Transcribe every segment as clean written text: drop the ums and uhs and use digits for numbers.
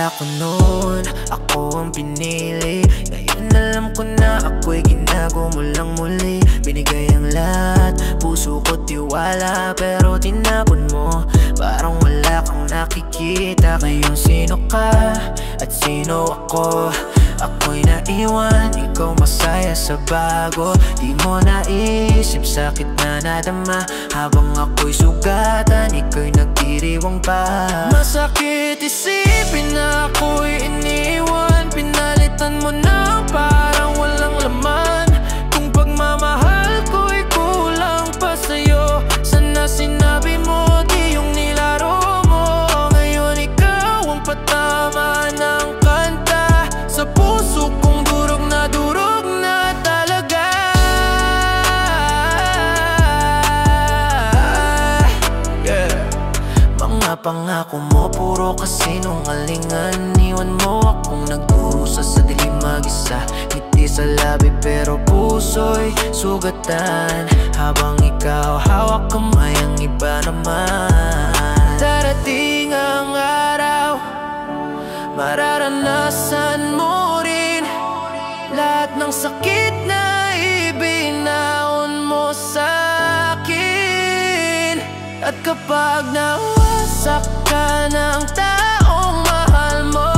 Akala ko noon ako ang pinili, ngayon alam ko na ako'y ginago mo lang muli. Binigay ang lahat, puso ko tiwala, pero tinapon mo. Parang wala kang nakikita. Ngayon sino ka at sino ako? Ako'y naiwan, ikaw masaya sa bago. Di mo naisip, sakit na nadama. Habang ako'y sugatan, ika'y nagdiriwang pa. Masakit isipin na ako'y iniwan, pinalitan mo na parang walang laman. Kung pagmamahal ko'y kulang pa sa'yo, sana sinabi mo di yung nilaro mo. Ngayon ikaw ang patama ng kanta sa puso kong durog na talaga. Yeah. Mga pangako mo puro kasinungalingan. Iwan mo akong nagdurusa sa dilim mag-isa. Ngiti sa labi pero puso'y sugatan. Habang ikaw hawak kamay ang iba naman. Darating ang araw, mararanasan mo rin lahat ng sakit na ibinaon mo sa'kin. At kapag nawasak ka ng taong mahal mo,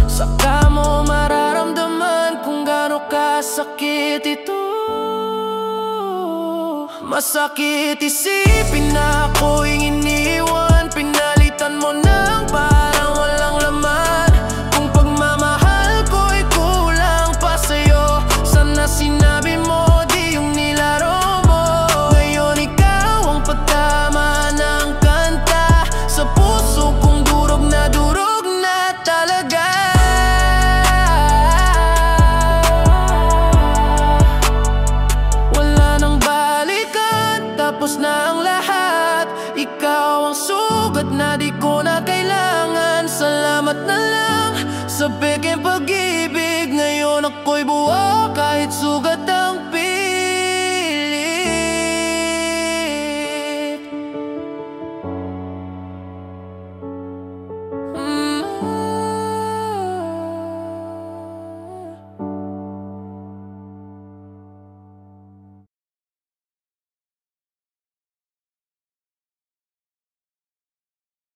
saka mo mararamdaman kung gaano kasakit ito. Masakit isipin na ako'y iniwan, pinalitan mo ng parang walang laman. Kung pagmamahal ko'y kulang pa sa'yo, sana sinabi mo di yung nilaro mo. Ngayon ikaw ang patama ng kanta sa puso kong durog na talaga. Wala nang balikan, tapos na ang lahat. Ikaw ang sugat na di ko na kailangan. Salamat na lang sa bigay